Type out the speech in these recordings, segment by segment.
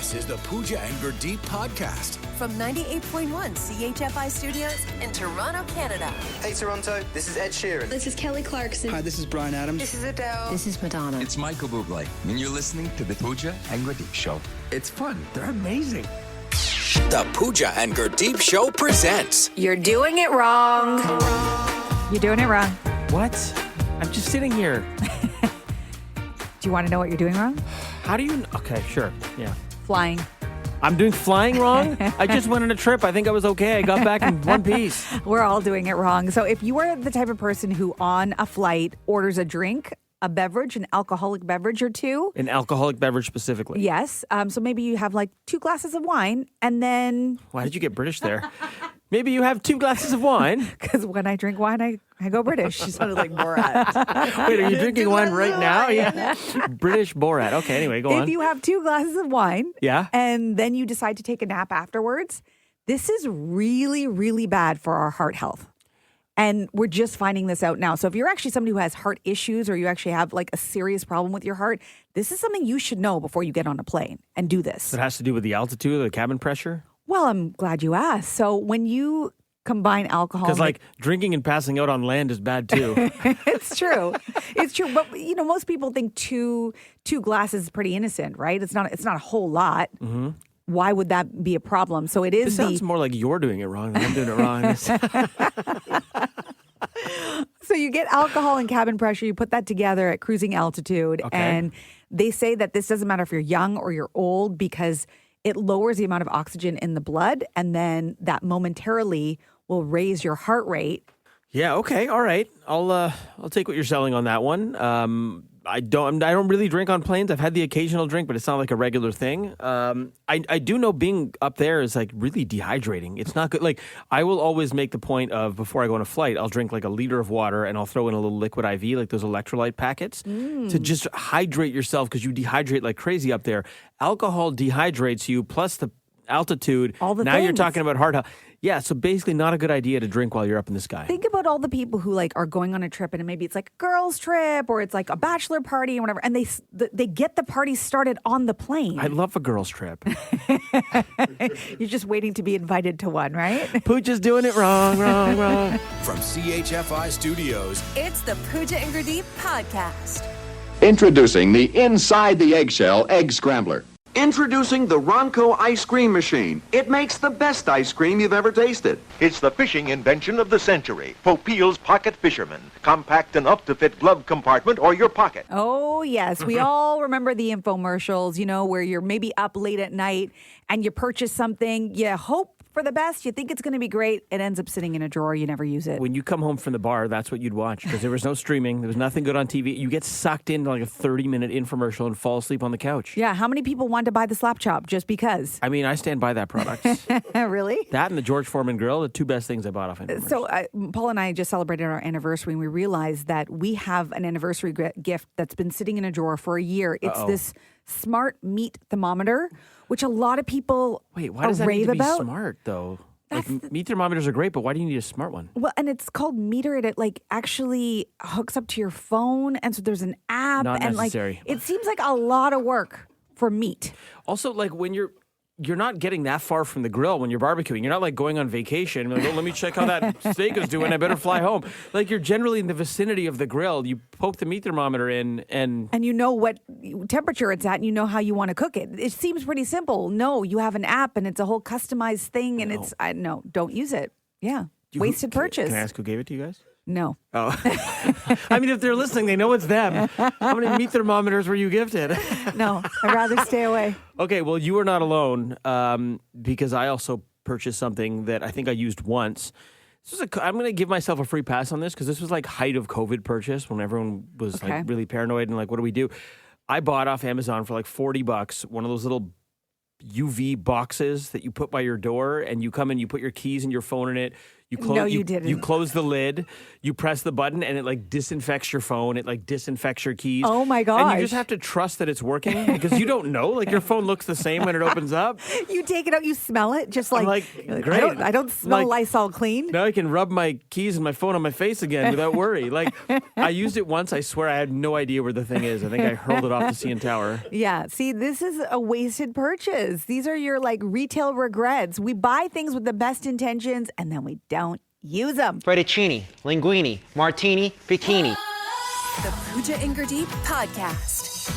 This is the Pooja and Gurdeep podcast. From 98.1 CHFI Studios in Toronto, Canada. Hey Toronto, this is Ed Sheeran. This is Kelly Clarkson. Hi, this is Bryan Adams. This is Adele. This is Madonna. It's Michael Bublé, and you're listening to the Pooja and Gurdeep Show. It's fun. They're amazing. The Pooja and Gurdeep Show presents. You're doing it wrong. You're doing it wrong. What? I'm just sitting here. Do you want to know what you're doing wrong? How do you... Okay, sure. Yeah. Flying. I'm doing flying wrong? I just went on a trip. I think I was okay. I got back in one piece. We're all doing it wrong. So if you are the type of person who on a flight orders a drink, a beverage, an alcoholic beverage or two. An alcoholic beverage specifically. Yes. So maybe you have like 2 glasses of wine and then... Why did you get British there? Maybe you have 2 glasses of wine. Because when I drink wine, I go British. She sounded like Borat. Wait, are you drinking wine right now? Yeah. British Borat. Okay, anyway, go on. If you have 2 glasses of wine Yeah. and then you decide to take a nap afterwards, this is really, really bad for our heart health. And we're just finding this out now. So if you're actually somebody who has heart issues or you actually have like a serious problem with your heart, this is something you should know before you get on a plane and do this. It has to do with the altitude or the cabin pressure? Well, I'm glad you asked. So when you combine alcohol... Because like drinking and passing out on land is bad too. It's true. It's true. But, you know, most people think two glasses is pretty innocent, right? It's not a whole lot. Mm-hmm. Why would that be a problem? So it is It sounds more like you're doing it wrong than I'm doing it wrong. So you get alcohol and cabin pressure, you put that together at cruising altitude, Okay. and they say that this doesn't matter if you're young or you're old because it lowers the amount of oxygen in the blood, and then that momentarily will raise your heart rate. Yeah, okay, all right. I'll take what you're selling on that one. I don't really drink on planes. I've had the occasional drink, but it's not like a regular thing. I do know being up there is like really dehydrating. It's not good. Like I will always make the point of before I go on a flight, I'll drink like a liter of water and I'll throw in a little liquid IV, like those electrolyte packets, to just hydrate yourself because you dehydrate like crazy up there. Alcohol dehydrates you, plus the altitude. All the now you're things. talking about heart health. Yeah, so basically not a good idea to drink while you're up in the sky. Think about all the people who like are going on a trip, and maybe it's like a girls' trip or it's like a bachelor party or whatever, and they get the party started on the plane. I love a girls' trip. You're just waiting to be invited to one, right? Pooja's doing it wrong. From CHFI Studios, It's the Pooja and Gurdeep podcast. Introducing the Inside the Eggshell Egg Scrambler. Introducing the Ronco ice cream machine. It makes the best ice cream you've ever tasted. It's the fishing invention of the century. Popeil's Pocket Fisherman. Compact enough to fit glove compartment or your pocket. Oh, yes. We all remember the infomercials, you know, where you're maybe up late at night and you purchase something, you hope for the best, you think it's going to be great, it ends up sitting in a drawer, you never use it. When you come home from the bar, that's what you'd watch because there was no streaming. There was nothing good on TV. You get sucked into like a 30-minute infomercial and fall asleep on the couch. Yeah, how many people want to buy the slap chop just because? I mean, I stand by that product. Really? That and the George Foreman grill, the 2 best things I bought off infomercials. So Paul and I just celebrated our anniversary, and we realized that we have an anniversary gift that's been sitting in a drawer for a year. It's this smart meat thermometer, which a lot of people Wait, why does that need rave to be about. smart, though? Like, meat thermometers are great, but why do you need a smart one? Well, and it's called Meter. It like actually hooks up to your phone, and so there's an app. Not and necessary. Like it seems like a lot of work for meat. Also, like when you're not getting that far from the grill when you're barbecuing. You're not like going on vacation. You're like, oh, let me check how that steak is doing. I better fly home. Like you're generally in the vicinity of the grill. You poke the meat thermometer in and you know what temperature it's at and you know how you want to cook it. It seems pretty simple. No, you have an app and it's a whole customized thing and no, don't use it. Yeah. Wasted purchase. Can I ask who gave it to you guys? No. Oh. I mean, if they're listening, they know it's them. How many meat thermometers were you gifted? No, I'd rather stay away. Okay, well, you are not alone because I also purchased something that I think I used once. I'm going to give myself a free pass on this because this was like height of COVID purchase when everyone was like really paranoid and like, what do we do? I bought off Amazon for like $40 one of those little UV boxes that you put by your door and you come in, you put your keys and your phone in it. No, you didn't. You close the lid, you press the button, and it like disinfects your phone. It like disinfects your keys. Oh my gosh. And you just have to trust that it's working because you don't know. Like your phone looks the same when it opens up. You take it out, you smell it, just I'm like, like, great. I don't smell Lysol clean. Now I can rub my keys and my phone on my face again without worry. Like I used it once. I swear I had no idea where the thing is. I think I hurled it off the CN Tower. Yeah. See, this is a wasted purchase. These are your like retail regrets. We buy things with the best intentions and then we don't use them. Fettuccine, linguine, martini, bikini. The Pooja and Gurdeep podcast.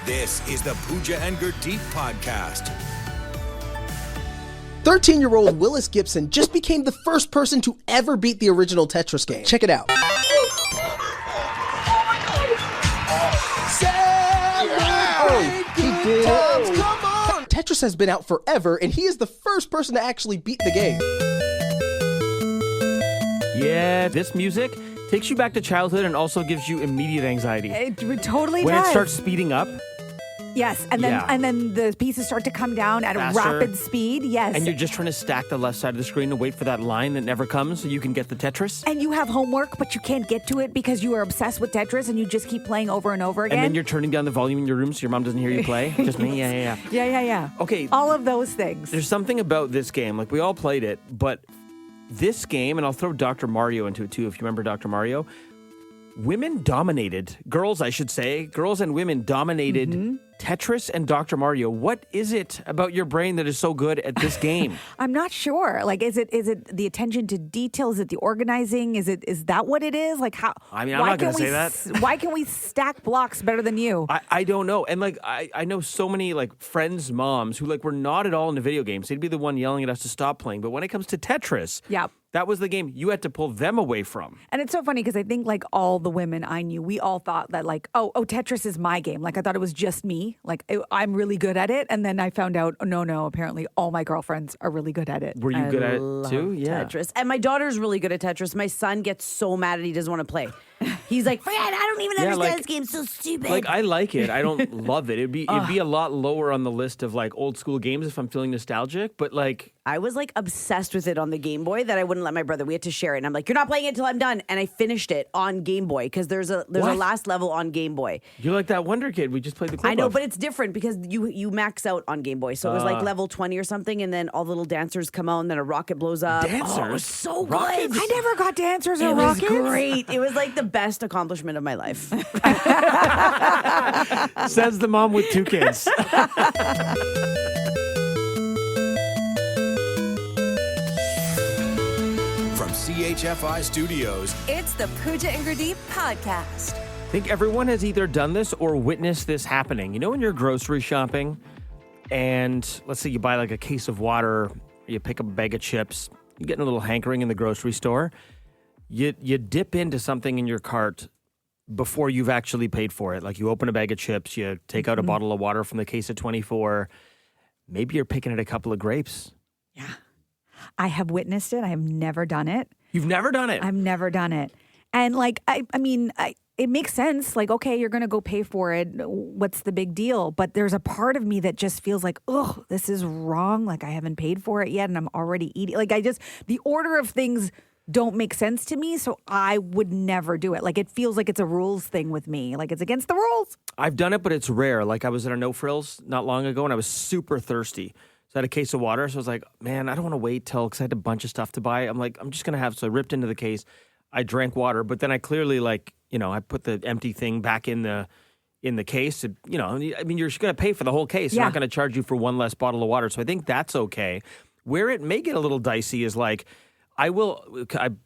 This is the Pooja and Gurdeep podcast. 13-year-old Willis Gibson just became the first person to ever beat the original Tetris game. Check it out. He did it. Come on. Tetris has been out forever, and he is the first person to actually beat the game. Yeah, this music takes you back to childhood and also gives you immediate anxiety. It totally when does. It starts speeding up. Yes, and then the pieces start to come down at Faster. rapid speed. Yes. And you're just trying to stack the left side of the screen and wait for that line that never comes so you can get the Tetris. And you have homework, but you can't get to it because you are obsessed with Tetris and you just keep playing over and over again. And then you're turning down the volume in your room so your mom doesn't hear you play. Just me? Yeah. Yeah. Okay. All of those things. There's something about this game. Like, we all played it, but this game, and I'll throw Dr. Mario into it too, if you remember Dr. Mario, women dominated, girls and women dominated Tetris and Dr. Mario. What is it about your brain that is so good at this game? I'm not sure. Like, is it the attention to detail? Is it the organizing? Is that what it is? Like, how? I mean, I'm not going to say that. Why can we stack blocks better than you? I don't know. And like, I know so many like friends' moms who like were not at all into video games. They'd be the one yelling at us to stop playing. But when it comes to Tetris, that was the game you had to pull them away from. And it's so funny because I think like all the women I knew, we all thought that like, oh, Tetris is my game. Like I thought it was just me. Like I'm really good at it. And then I found out, no, apparently all my girlfriends are really good at it. Were you good at it too? Yeah. Tetris. And my daughter's really good at Tetris. My son gets so mad that he doesn't want to play. He's like, forget it, I don't even understand this game. It's so stupid. Like, I like it. I don't love it. It'd be a lot lower on the list of like old school games if I'm feeling nostalgic. But like, I was like obsessed with it on the Game Boy that I wouldn't let my brother. We had to share it, and I'm like, you're not playing it until I'm done. And I finished it on Game Boy because there's a last level on Game Boy. You're like that Wonder Kid we just played the clip I know, of. but it's different because you max out on Game Boy. So it was like level 20 or something, and then all the little dancers come out, and then a rocket blows up. Dancers? Oh, it was so Rockets? good. I never got dancers or It was rockets. great. It was like the best accomplishment of my life. Says the mom with 2 kids. From CHFI Studios, It's the Pooja and Gurdeep podcast. I think everyone has either done this or witnessed this happening. You know when you're grocery shopping and let's say you buy like a case of water, or you pick up a bag of chips, you get a little hankering in the grocery store, you dip into something in your cart before you've actually paid for it. Like you open a bag of chips, you take out a bottle of water from the case of 24, maybe you're picking at a couple of grapes. Yeah. I have witnessed it. I have never done it. You've never done it? I've never done it. And like, I mean, it makes sense. Like, okay, you're going to go pay for it. What's the big deal? But there's a part of me that just feels like, oh, this is wrong. Like I haven't paid for it yet and I'm already eating. Like the order of things don't make sense to me. So I would never do it. Like it feels like it's a rules thing with me. Like it's against the rules. I've done it, but it's rare. Like I was at a No Frills not long ago and I was super thirsty. So I had a case of water. So I was like, man, I don't want to wait till, because I had a bunch of stuff to buy. I'm like, I'm just going to have, so I ripped into the case. I drank water, but then I clearly I put the empty thing back in the case. I mean, you're just going to pay for the whole case. They're not going to charge you for one less bottle of water. So I think that's okay. Where it may get a little dicey is like, I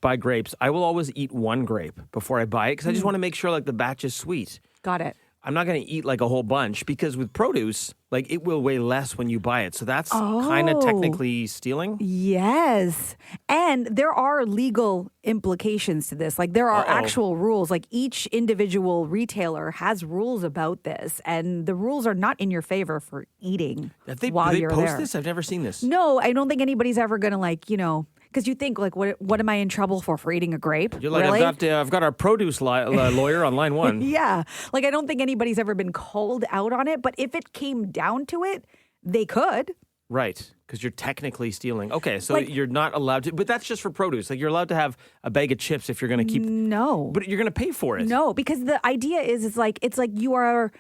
buy grapes. I will always eat one grape before I buy it because I just want to make sure like the batch is sweet. Got it. I'm not going to eat like a whole bunch because with produce, like it will weigh less when you buy it. So that's kind of technically stealing. Yes. And there are legal implications to this. Like there are actual rules. Like each individual retailer has rules about this. And the rules are not in your favor for eating while you're there. Do they post this? I've never seen this. No, I don't think anybody's ever going to because you think like, what am I in trouble for eating a grape? You're like, really? I've got our produce lawyer on line 1. Yeah. Like I don't think anybody's ever been called out on it. But if it came down to it, They could. Right, because you're technically stealing. Okay, so you're not allowed to, but that's just for produce. Like you're allowed to have a bag of chips if you're going to keep. No, but you're going to pay for it. No, because the idea is, it's like you are.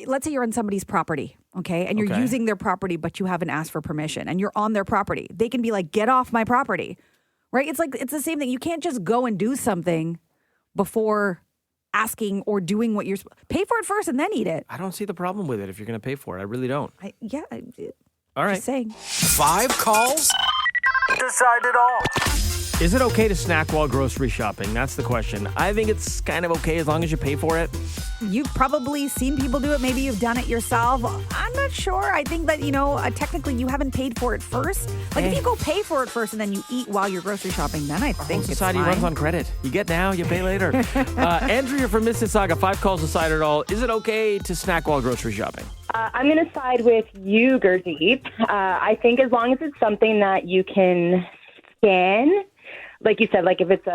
Let's say you're on somebody's property, okay, and you're using their property, but you haven't asked for permission, and you're on their property. They can be like, "Get off my property," right? It's like it's the same thing. You can't just go and do something before asking or doing what you're pay for it first and then eat it. I don't see the problem with it if you're going to pay for it. I really don't. All right. Just saying. 5 calls. Decide it all. Is it okay to snack while grocery shopping? That's the question. I think it's kind of okay as long as you pay for it. You've probably seen people do it. Maybe you've done it yourself. I'm not sure. I think that, technically you haven't paid for it first. Like if you go pay for it first and then you eat while you're grocery shopping, then I think society it's fine. runs on credit. You get now, you pay later. Andrea from Mississauga, 5 calls decide it all. Is it okay to snack while grocery shopping? I'm going to side with you, Gurdeep. I think as long as it's something that you can scan, like you said, like if it's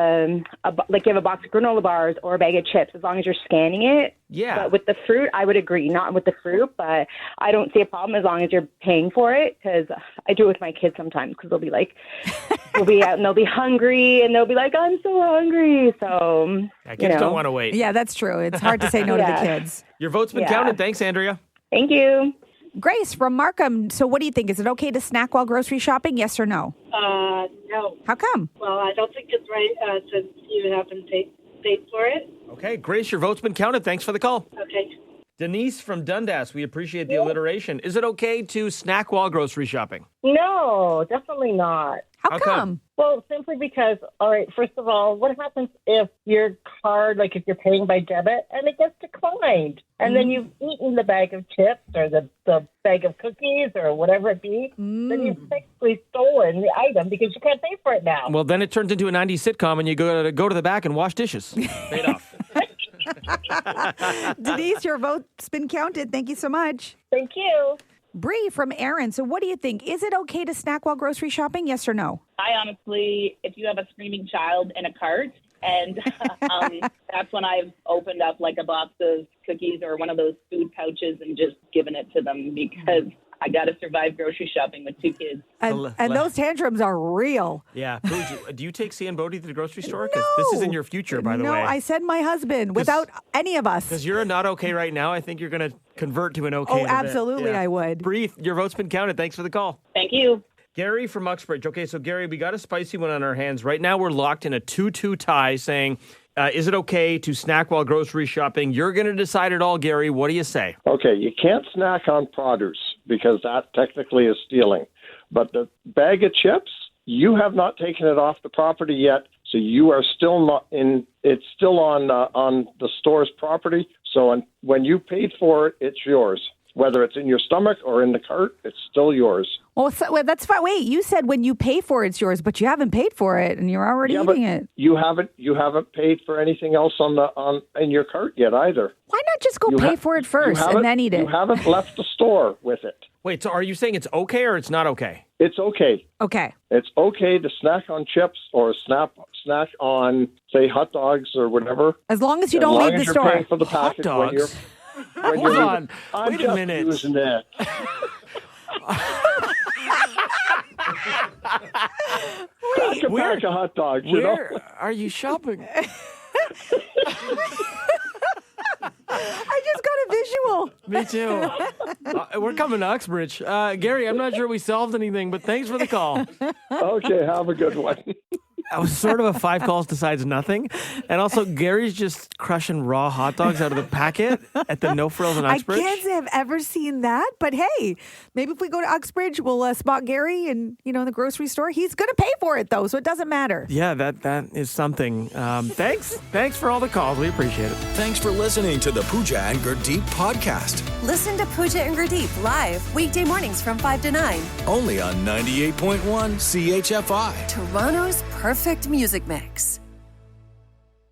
like you have a box of granola bars or a bag of chips, as long as you're scanning it. Yeah. But with the fruit, I would agree. Not with the fruit, but I don't see a problem as long as you're paying for it. Because I do it with my kids sometimes. Because they'll be like, we'll be out and they'll be hungry, and they'll be like, "I'm so hungry." So kids don't want to wait. Yeah, that's true. It's hard to say no to the kids. Your vote's been counted. Thanks, Andrea. Thank you. Grace from Markham. So what do you think? Is it okay to snack while grocery shopping? Yes or no? No. How come? Well, I don't think it's right since you haven't paid for it. Okay, Grace, your vote's been counted. Thanks for the call. Okay. Denise from Dundas, we appreciate the alliteration. Is it okay to snack while grocery shopping? No, definitely not. How come? Well, simply because, all right, first of all, what happens if your card, like if you're paying by debit, and it gets declined? And then you've eaten the bag of chips or the bag of cookies or whatever it be, then you've technically stolen the item because you can't pay for it now. Well, then it turns into a 90s sitcom and you go to the back and wash dishes. Paid off. Denise, your vote's been counted. Thank you so much. Thank you. Bree from Aaron. So what do you think? Is it okay to snack while grocery shopping? Yes or no? I honestly, if you have a screaming child in a cart, and that's when I've opened up like a box of cookies or one of those food pouches and just given it to them because I got to survive grocery shopping with 2 kids. And those tantrums are real. Yeah. Do you take C and Bodhi to the grocery store? Because this is in your future, by the way. No, I said my husband without any of us. Because you're a not okay right now. I think you're going to convert to an okay. Oh, absolutely, I would. Bree, your vote's been counted. Thanks for the call. Thank you. Gary from Uxbridge. Okay, so Gary, we got a spicy one on our hands. Right now we're locked in a 2-2 tie saying, is it okay to snack while grocery shopping? You're going to decide it all, Gary. What do you say? Okay, you can't snack on produce because that technically is stealing. But the bag of chips, you have not taken it off the property yet, so you are still not in. It's still on the store's property. So when you paid for it, it's yours. Whether it's in your stomach or in the cart, it's still yours. Well, that's fine. Wait, you said when you pay for it, it's yours, but you haven't paid for it, and you're already eating it. You haven't paid for anything else in your cart yet either. Why not just go pay for it first and then eat it? You haven't left the store with it. Wait, so are you saying it's okay or it's not okay? It's okay. Okay. It's okay to snack on chips or snack on, say, hot dogs or whatever. As long as you don't leave the store. You're paying for the package hot dogs? Hold on. Wait a minute. Using that. Pack of hot dogs. Where are you shopping? I just got a visual. Me too. We're coming to Uxbridge. Gary, I'm not sure we solved anything, but thanks for the call. Okay, have a good one. That was sort of a 5 calls decides nothing. And also, Gary's just crushing raw hot dogs out of the packet at the No Frills in Uxbridge. I can't say I've ever seen that, but hey, maybe if we go to Uxbridge, we'll spot Gary in the grocery store. He's going to pay for it, though, so it doesn't matter. Yeah, that is something. Thanks for all the calls. We appreciate it. Thanks for listening to the Pooja and Gurdeep podcast. Listen to Pooja and Gurdeep live weekday mornings from 5 to 9. Only on 98.1 CHFI. Toronto's perfect music mix.